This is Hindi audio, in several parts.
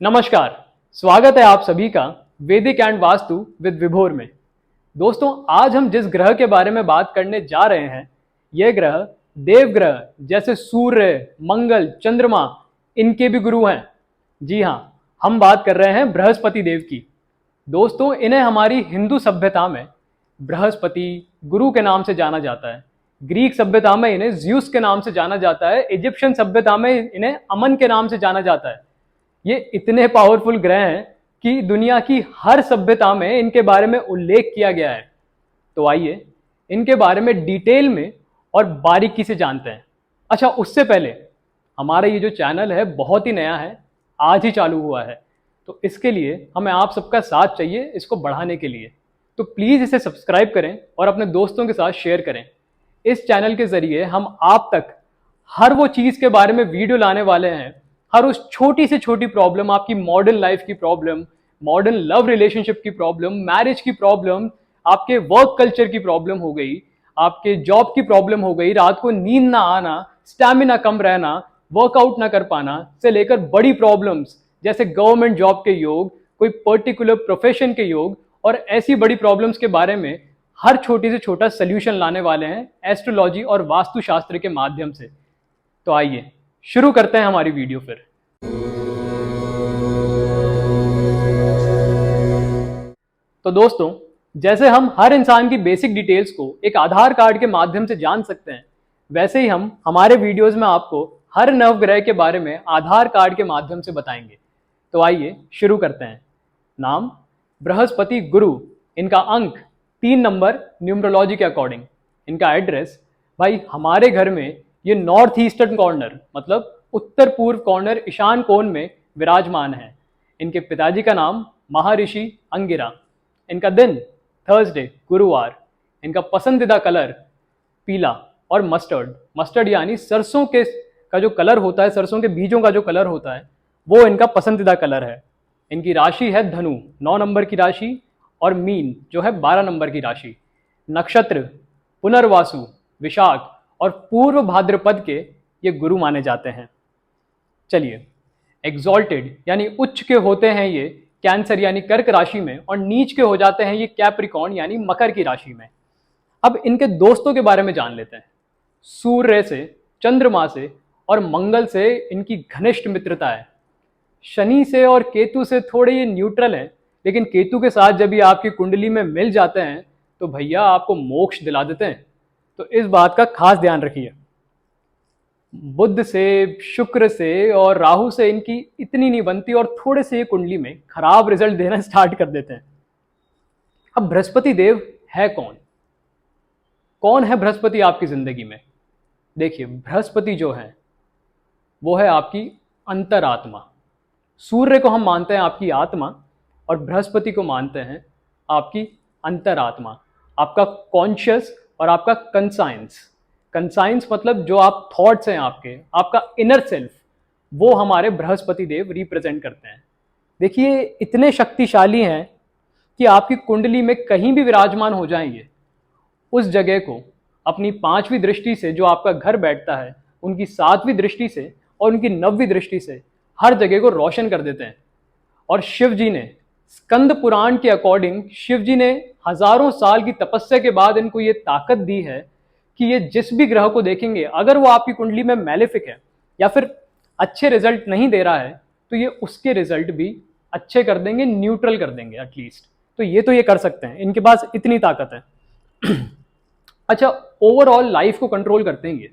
नमस्कार। स्वागत है आप सभी का वैदिक एंड वास्तु विद विभोर में। दोस्तों, आज हम जिस ग्रह के बारे में बात करने जा रहे हैं, यह ग्रह देवग्रह जैसे सूर्य, मंगल, चंद्रमा, इनके भी गुरु हैं। जी हाँ, हम बात कर रहे हैं बृहस्पति देव की। दोस्तों, इन्हें हमारी हिंदू सभ्यता में बृहस्पति गुरु के नाम से जाना जाता है। ग्रीक सभ्यता में इन्हें ज्यूस के नाम से जाना जाता है। इजिप्शियन सभ्यता में इन्हें अमन के नाम से जाना जाता है। ये इतने पावरफुल ग्रह हैं कि दुनिया की हर सभ्यता में इनके बारे में उल्लेख किया गया है। तो आइए इनके बारे में डिटेल में और बारीकी से जानते हैं। अच्छा, उससे पहले हमारा ये जो चैनल है बहुत ही नया है, आज ही चालू हुआ है, तो इसके लिए हमें आप सबका साथ चाहिए इसको बढ़ाने के लिए। तो प्लीज़ इसे सब्सक्राइब करें और अपने दोस्तों के साथ शेयर करें। इस चैनल के ज़रिए हम आप तक हर वो चीज़ के बारे में वीडियो लाने वाले हैं, हर उस छोटी से छोटी प्रॉब्लम, आपकी मॉडर्न लाइफ की प्रॉब्लम, मॉडर्न लव रिलेशनशिप की प्रॉब्लम, मैरिज की प्रॉब्लम, आपके वर्क कल्चर की प्रॉब्लम हो गई, आपके जॉब की प्रॉब्लम हो गई, रात को नींद ना आना, स्टैमिना कम रहना, वर्कआउट ना कर पाना से लेकर बड़ी प्रॉब्लम्स जैसे गवर्नमेंट जॉब के योग, कोई पर्टिकुलर प्रोफेशन के योग और ऐसी बड़ी प्रॉब्लम्स के बारे में हर छोटी से छोटा सोल्यूशन लाने वाले हैं एस्ट्रोलॉजी और वास्तुशास्त्र के माध्यम से। तो आइए शुरू करते हैं हमारी वीडियो फिर। तो दोस्तों, जैसे हम हर इंसान की बेसिक डिटेल्स को एक आधार कार्ड के माध्यम से जान सकते हैं, वैसे ही हम हमारे वीडियोस में आपको हर नवग्रह के बारे में आधार कार्ड के माध्यम से बताएंगे। तो आइए शुरू करते हैं। नाम बृहस्पति गुरु, इनका अंक 3 नंबर न्यूमरोलॉजी के अकॉर्डिंग। इनका एड्रेस, भाई हमारे घर में ये नॉर्थ ईस्टर्न कॉर्नर मतलब उत्तर पूर्व कॉर्नर ईशान कोण में विराजमान है। इनके पिताजी का नाम महर्षि अंगिरा। इनका दिन थर्सडे गुरुवार। इनका पसंदीदा कलर पीला और मस्टर्ड। मस्टर्ड यानी सरसों के का जो कलर होता है, सरसों के बीजों का जो कलर होता है, वो इनका पसंदीदा कलर है। इनकी राशि है धनु, 9 नंबर की राशि, और मीन जो है 12 नंबर की राशि। नक्षत्र पुनर्वासु, विशाख और पूर्व भाद्रपद के ये गुरु माने जाते हैं। चलिए, एग्जॉल्टेड यानी उच्च के होते हैं ये कैंसर यानी कर्क राशि में, और नीच के हो जाते हैं ये कैप्रिकॉर्न यानी मकर की राशि में। अब इनके दोस्तों के बारे में जान लेते हैं। सूर्य से, चंद्रमा से और मंगल से इनकी घनिष्ठ मित्रता है। शनि से और केतु से थोड़े ये न्यूट्रल हैं, लेकिन केतु के साथ जब ये आपकी कुंडली में मिल जाते हैं तो भैया आपको मोक्ष दिला देते हैं। तो इस बात का खास ध्यान रखिए। बुध से, शुक्र से और राहु से इनकी इतनी नहीं बनती और थोड़े से ये कुंडली में खराब रिजल्ट देना स्टार्ट कर देते हैं। अब बृहस्पति देव है कौन? कौन है बृहस्पति आपकी जिंदगी में? देखिए, बृहस्पति जो है वो है आपकी अंतरात्मा। सूर्य को हम मानते हैं आपकी आत्मा और बृहस्पति को मानते हैं आपकी अंतरात्मा, आपका कॉन्शियस और आपका कंसाइंस। कंसाइंस मतलब जो आप थॉट्स हैं आपके, आपका इनर सेल्फ, वो हमारे बृहस्पति देव रिप्रेजेंट करते हैं। देखिए, इतने शक्तिशाली हैं कि आपकी कुंडली में कहीं भी विराजमान हो जाएंगे, उस जगह को अपनी 5वीं दृष्टि से, जो आपका घर बैठता है, उनकी 7वीं दृष्टि से और उनकी 9वीं दृष्टि से हर जगह को रोशन कर देते हैं। और शिव जी ने स्कंद पुराण के अकॉर्डिंग, शिव जी ने हजारों साल की तपस्या के बाद इनको ये ताकत दी है कि ये जिस भी ग्रह को देखेंगे, अगर वो आपकी कुंडली में मैलेफिक है या फिर अच्छे रिजल्ट नहीं दे रहा है, तो ये उसके रिजल्ट भी अच्छे कर देंगे, न्यूट्रल कर देंगे एटलीस्ट। तो ये कर सकते हैं, इनके पास इतनी ताकत है। अच्छा, ओवरऑल लाइफ को कंट्रोल करते हैं ये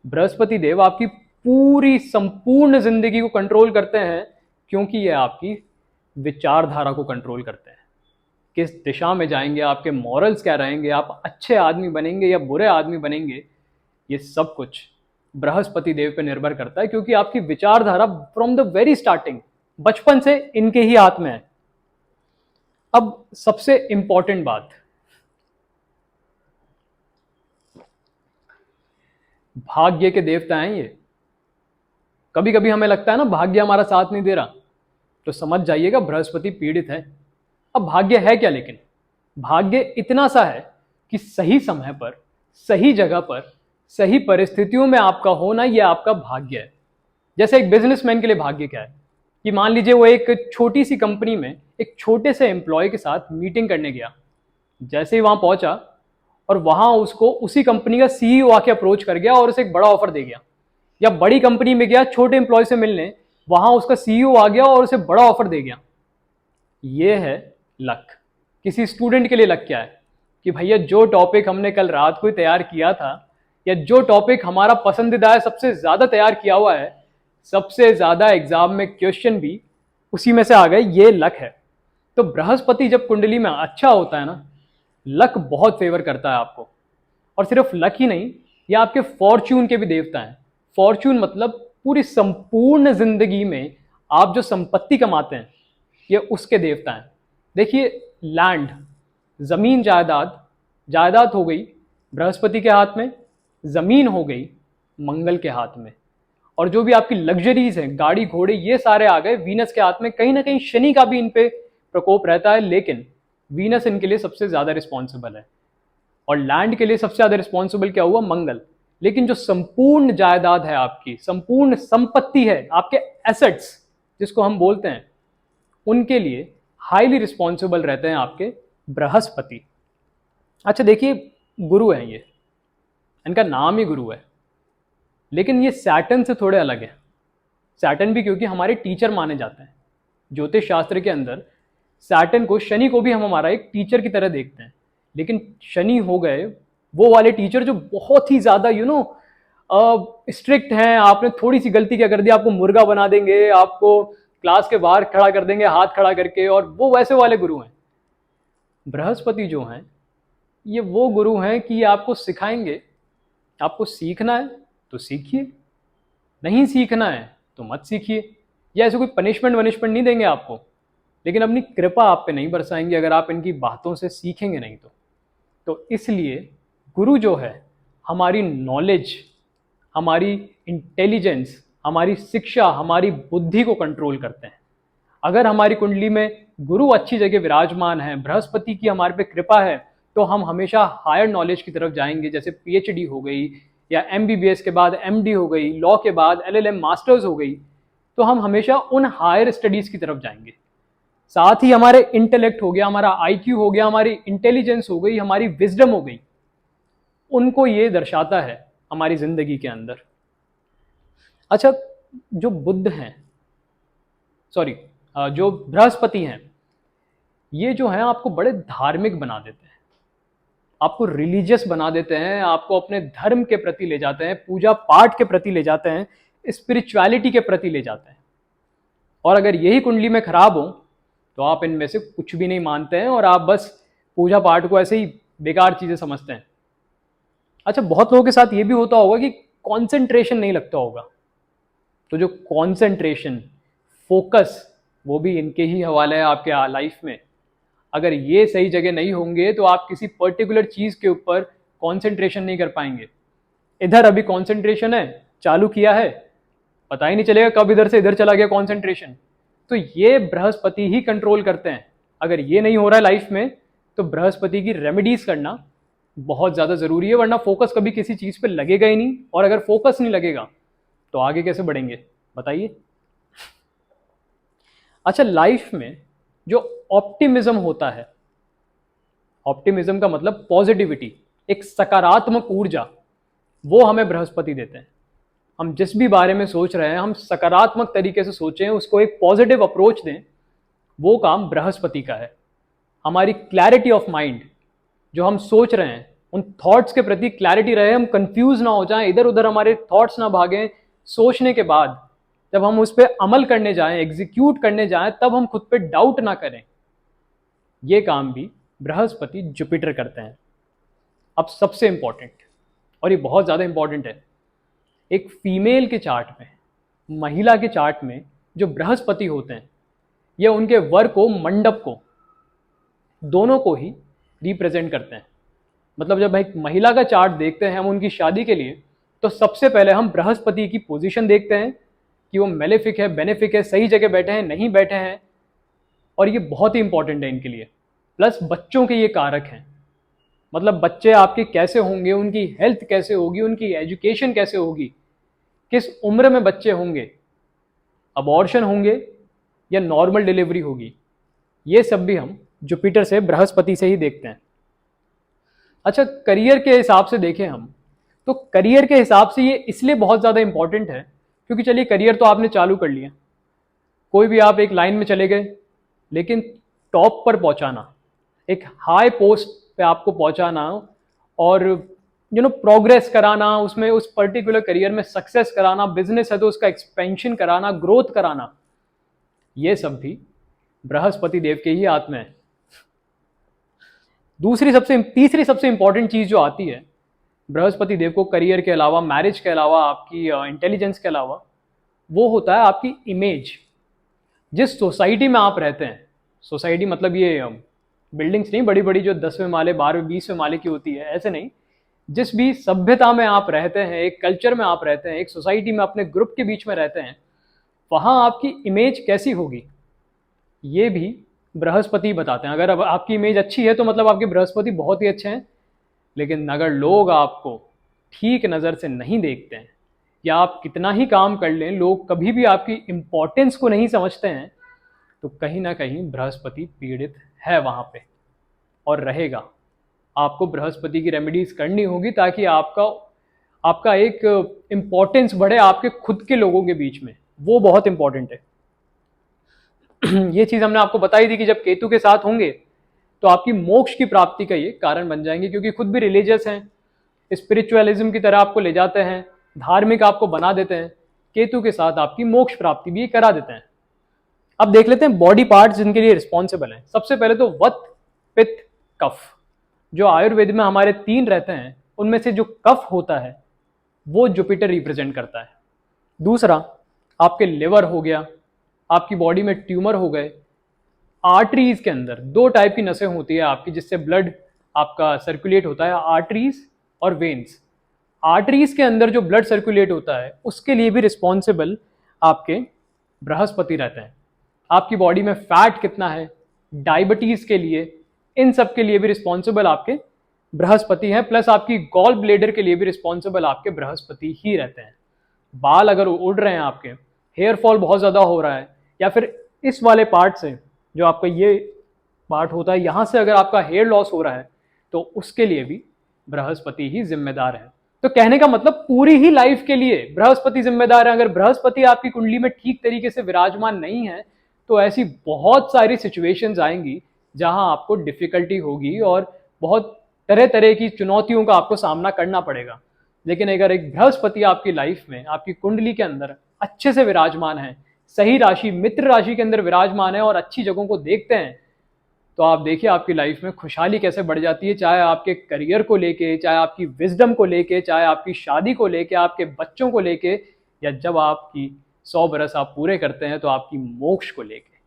बृहस्पति देव। आपकी पूरी संपूर्ण जिंदगी को कंट्रोल करते हैं, क्योंकि ये आपकी विचारधारा को कंट्रोल करते हैं। किस दिशा में जाएंगे, आपके मॉरल्स क्या रहेंगे, आप अच्छे आदमी बनेंगे या बुरे आदमी बनेंगे, ये सब कुछ बृहस्पति देव पे निर्भर करता है, क्योंकि आपकी विचारधारा फ्रॉम द वेरी स्टार्टिंग, बचपन से इनके ही हाथ में है। अब सबसे इंपॉर्टेंट बात, भाग्य के देवता हैं ये। कभी कभी हमें लगता है ना भाग्य हमारा साथ नहीं दे रहा, तो समझ जाइएगा बृहस्पति पीड़ित है। अब भाग्य है क्या? लेकिन भाग्य इतना सा है कि सही समय पर, सही जगह पर, सही परिस्थितियों में आपका होना, यह आपका भाग्य है। जैसे एक बिजनेसमैन के लिए भाग्य क्या है? कि मान लीजिए वो एक छोटी सी कंपनी में एक छोटे से एम्प्लॉय के साथ मीटिंग करने गया। जैसे ही वहां पहुंचा और वहां उसको उसी कंपनी का सीईओ आके अप्रोच कर गया और उसे एक बड़ा ऑफर दे गया। या बड़ी कंपनी में गया छोटे एम्प्लॉय से मिलने, वहां उसका सीईओ आ गया और उसे बड़ा ऑफर दे गया। ये है लक। किसी स्टूडेंट के लिए लक क्या है कि भैया जो टॉपिक हमने कल रात को ही तैयार किया था, या जो टॉपिक हमारा पसंदीदा है, सबसे ज्यादा तैयार किया हुआ है, सबसे ज्यादा एग्जाम में क्वेश्चन भी उसी में से आ गए, ये लक है। तो बृहस्पति जब कुंडली में अच्छा होता है ना, लक बहुत फेवर करता है आपको। और सिर्फ लक ही नहीं, ये आपके फॉर्च्यून के भी देवता हैं। फॉर्च्यून मतलब पूरी संपूर्ण जिंदगी में आप जो संपत्ति कमाते हैं, ये उसके देवता हैं। देखिए, लैंड, जमीन, जायदाद, जायदाद हो गई बृहस्पति के हाथ में, जमीन हो गई मंगल के हाथ में, और जो भी आपकी लग्जरीज हैं, गाड़ी घोड़े, ये सारे आ गए वीनस के हाथ में। कहीं ना कहीं शनि का भी इन पे प्रकोप रहता है, लेकिन वीनस इनके लिए सबसे ज्यादा रिस्पॉन्सिबल है। और लैंड के लिए सबसे ज्यादा रिस्पॉन्सिबल क्या हुआ? मंगल। लेकिन जो संपूर्ण जायदाद है आपकी, संपूर्ण संपत्ति है, आपके एसेट्स जिसको हम बोलते हैं, उनके लिए हाईली रिस्पॉन्सिबल रहते हैं आपके बृहस्पति। अच्छा देखिए, गुरु है ये, इनका नाम ही गुरु है, लेकिन ये सैटर्न से थोड़े अलग है। सैटर्न भी क्योंकि हमारे टीचर माने जाते हैं। ज्योतिष शास्त्र के अंदर सैटर्न को, शनि को भी हम हमारा एक टीचर की तरह देखते हैं। लेकिन शनि हो गए वो वाले टीचर जो बहुत ही ज्यादा स्ट्रिक्ट हैं। आपने थोड़ी सी गलती क्या कर दी, आपको मुर्गा बना देंगे, आपको क्लास के बाहर खड़ा कर देंगे हाथ खड़ा करके, और वो वैसे वाले गुरु हैं। बृहस्पति जो हैं, ये वो गुरु हैं कि ये आपको सिखाएंगे। आपको सीखना है तो सीखिए, नहीं सीखना है तो मत सीखिए। या ऐसे कोई पनिशमेंट वनिशमेंट नहीं देंगे आपको, लेकिन अपनी कृपा आप पे नहीं बरसाएंगे अगर आप इनकी बातों से सीखेंगे नहीं तो इसलिए गुरु जो है, हमारी नॉलेज, हमारी इंटेलिजेंस, हमारी शिक्षा, हमारी बुद्धि को कंट्रोल करते हैं। अगर हमारी कुंडली में गुरु अच्छी जगह विराजमान है, बृहस्पति की हमारे पे कृपा है, तो हम हमेशा हायर नॉलेज की तरफ जाएंगे। जैसे पीएचडी हो गई, या एमबीबीएस के बाद एमडी हो गई, लॉ के बाद एलएलएम मास्टर्स हो गई, तो हम हमेशा उन हायर स्टडीज की तरफ जाएंगे। साथ ही हमारे इंटेलेक्ट हो गया, हमारा आईक्यू हो गया, हमारी इंटेलिजेंस हो गई, हमारी विजडम हो गई, उनको ये दर्शाता है हमारी जिंदगी के अंदर। अच्छा, जो बुद्ध हैं, सॉरी, जो बृहस्पति हैं, ये जो है आपको बड़े धार्मिक बना देते हैं, आपको रिलीजियस बना देते हैं, आपको अपने धर्म के प्रति ले जाते हैं, पूजा पाठ के प्रति ले जाते हैं, स्पिरिचुअलिटी के प्रति ले जाते हैं। और अगर यही कुंडली में खराब हो तो आप इनमें से कुछ भी नहीं मानते हैं और आप बस पूजा पाठ को ऐसे ही बेकार चीजें समझते हैं। अच्छा, बहुत लोगों के साथ ये भी होता होगा कि कंसंट्रेशन नहीं लगता होगा। तो जो कंसंट्रेशन, फोकस, वो भी इनके ही हवाले है आपके लाइफ में। अगर ये सही जगह नहीं होंगे तो आप किसी पर्टिकुलर चीज के ऊपर कंसंट्रेशन नहीं कर पाएंगे। इधर अभी कंसंट्रेशन है, चालू किया है, पता ही नहीं चलेगा कब इधर से इधर चला गया कंसंट्रेशन। तो ये बृहस्पति ही कंट्रोल करते हैं। अगर ये नहीं हो रहा है लाइफ में, तो बृहस्पति की रेमेडीज करना बहुत ज्यादा जरूरी है, वरना फोकस कभी किसी चीज पे लगेगा ही नहीं। और अगर फोकस नहीं लगेगा तो आगे कैसे बढ़ेंगे, बताइए। अच्छा, लाइफ में जो ऑप्टिमिज्म होता है, ऑप्टिमिज्म का मतलब पॉजिटिविटी, एक सकारात्मक ऊर्जा, वो हमें बृहस्पति देते हैं। हम जिस भी बारे में सोच रहे हैं, हम सकारात्मक तरीके से सोचें, उसको एक पॉजिटिव अप्रोच दें, वो काम बृहस्पति का है। हमारी क्लैरिटी ऑफ माइंड, जो हम सोच रहे हैं उन थॉट्स के प्रति क्लैरिटी रहे, हम कंफ्यूज ना हो जाएं, इधर उधर हमारे थॉट्स ना भागें। सोचने के बाद जब हम उस पर अमल करने जाएं, एग्जीक्यूट करने जाएं, तब हम खुद पे डाउट ना करें। ये काम भी बृहस्पति जुपिटर करते हैं। अब सबसे इंपॉर्टेंट, और ये बहुत ज्यादा इंपॉर्टेंट है, एक फीमेल के चार्ट में, महिला के चार्ट में जो बृहस्पति होते हैं, ये उनके वर को, मंडप को, दोनों को ही रिप्रेजेंट करते हैं। मतलब जब एक महिला का चार्ट देखते हैं हम उनकी शादी के लिए, तो सबसे पहले हम बृहस्पति की पोजीशन देखते हैं कि वो मेलेफिक है, बेनेफिक है, सही जगह बैठे हैं, नहीं बैठे हैं। और ये बहुत ही इंपॉर्टेंट है इनके लिए। प्लस बच्चों के ये कारक हैं, मतलब बच्चे आपके कैसे होंगे, उनकी हेल्थ कैसे होगी, उनकी एजुकेशन कैसे होगी, किस उम्र में बच्चे होंगे, अबॉर्शन होंगे या नॉर्मल डिलीवरी होगी, ये सब भी हम जुपिटर से, बृहस्पति से ही देखते हैं। अच्छा, करियर के हिसाब से देखें हम, तो करियर के हिसाब से ये इसलिए बहुत ज़्यादा इंपॉर्टेंट है क्योंकि चलिए करियर तो आपने चालू कर लिया, कोई भी आप एक लाइन में चले गए, लेकिन टॉप पर पहुंचाना, एक हाई पोस्ट पे आपको पहुंचाना और प्रोग्रेस कराना, उसमें उस पर्टिकुलर करियर में सक्सेस कराना, बिजनेस है तो उसका एक्सपेंशन कराना, ग्रोथ कराना, ये सब भी बृहस्पति देव के ही हाथ में है। तीसरी सबसे इंपॉर्टेंट चीज जो आती है बृहस्पति देव को करियर के अलावा, मैरिज के अलावा, आपकी इंटेलिजेंस के अलावा, वो होता है आपकी इमेज। जिस सोसाइटी में आप रहते हैं, सोसाइटी मतलब ये बिल्डिंग्स नहीं बड़ी बड़ी जो 10वें माले 12वें 20वें माले की होती है, ऐसे नहीं, जिस भी सभ्यता में आप रहते हैं, एक कल्चर में आप रहते हैं, एक सोसाइटी में अपने ग्रुप के बीच में रहते हैं, वहाँ आपकी इमेज कैसी होगी ये भी बृहस्पति बताते हैं। अगर अब आपकी इमेज अच्छी है तो मतलब आपके बृहस्पति बहुत ही अच्छे हैं, लेकिन अगर लोग आपको ठीक नज़र से नहीं देखते हैं या आप कितना ही काम कर लें, लोग कभी भी आपकी इम्पोर्टेंस को नहीं समझते हैं, तो कहीं ना कहीं बृहस्पति पीड़ित है वहाँ पे और रहेगा। आपको बृहस्पति की रेमेडीज करनी होगी ताकि आपका एक इम्पोर्टेंस बढ़े आपके खुद के लोगों के बीच में, वो बहुत इंपॉर्टेंट है। ये चीज़ हमने आपको बताई थी कि जब केतु के साथ होंगे तो आपकी मोक्ष की प्राप्ति का ये कारण बन जाएंगे, क्योंकि खुद भी रिलीजियस हैं, स्पिरिचुअलिज्म की तरह आपको ले जाते हैं, धार्मिक आपको बना देते हैं, केतु के साथ आपकी मोक्ष प्राप्ति भी करा देते हैं। अब देख लेते हैं बॉडी पार्ट्स जिनके लिए रिस्पॉन्सिबल हैं। सबसे पहले तो वत, पित्त, कफ। जो आयुर्वेद में हमारे 3 रहते हैं, उनमें से जो कफ होता है वो जुपिटर रिप्रेजेंट करता है। दूसरा आपके लिवर हो गया, आपकी बॉडी में ट्यूमर हो गए, आर्टरीज के अंदर 2 टाइप की नसें होती है आपकी जिससे ब्लड आपका सर्कुलेट होता है, आर्टरीज और वेन्स। आर्टरीज के अंदर जो ब्लड सर्कुलेट होता है उसके लिए भी रिस्पॉन्सिबल आपके बृहस्पति रहते हैं। आपकी बॉडी में फैट कितना है, डायबिटीज के लिए, इन सब के लिए भी रिस्पॉन्सिबल आपके बृहस्पति हैं। प्लस आपकी गॉल ब्लेडर के लिए भी रिस्पॉन्सिबल आपके बृहस्पति ही रहते हैं। बाल अगर उड़ रहे हैं आपके, हेयर फॉल बहुत ज़्यादा हो रहा है, या फिर इस वाले पार्ट से जो आपका ये पार्ट होता है यहाँ से अगर आपका हेयर लॉस हो रहा है, तो उसके लिए भी बृहस्पति ही जिम्मेदार है। तो कहने का मतलब पूरी ही लाइफ के लिए बृहस्पति जिम्मेदार है। अगर बृहस्पति आपकी कुंडली में ठीक तरीके से विराजमान नहीं है तो ऐसी बहुत सारी सिचुएशंस आएंगी जहां आपको डिफिकल्टी होगी और बहुत तरह तरह की चुनौतियों का आपको सामना करना पड़ेगा। लेकिन अगर एक बृहस्पति आपकी लाइफ में, आपकी कुंडली के अंदर अच्छे से विराजमान है, सही राशि मित्र राशि के अंदर विराजमान है और अच्छी जगहों को देखते हैं, तो आप देखिए आपकी लाइफ में खुशहाली कैसे बढ़ जाती है। चाहे आपके करियर को लेके, चाहे आपकी विजडम को लेके, चाहे आपकी शादी को लेके, आपके बच्चों को लेके, या जब आपकी 100 बरस आप पूरे करते हैं तो आपकी मोक्ष को लेके।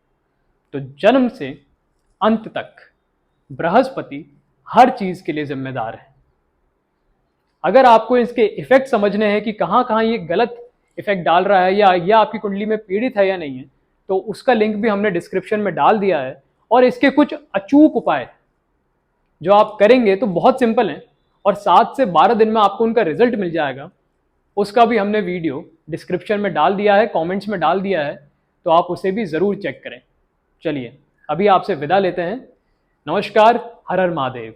तो जन्म से अंत तक बृहस्पति हर चीज के लिए जिम्मेदार है। अगर आपको इसके इफेक्ट समझने हैं कि कहाँ कहाँ ये गलत इफेक्ट डाल रहा है या यह आपकी कुंडली में पीड़ित है या नहीं है, तो उसका लिंक भी हमने डिस्क्रिप्शन में डाल दिया है। और इसके कुछ अचूक उपाय जो आप करेंगे तो बहुत सिंपल हैं और 7 से 12 दिन में आपको उनका रिजल्ट मिल जाएगा। उसका भी हमने वीडियो डिस्क्रिप्शन में डाल दिया है, कमेंट्स में डाल दिया है, तो आप उसे भी ज़रूर चेक करें। चलिए अभी आपसे विदा लेते हैं। नमस्कार, हर हर महादेव।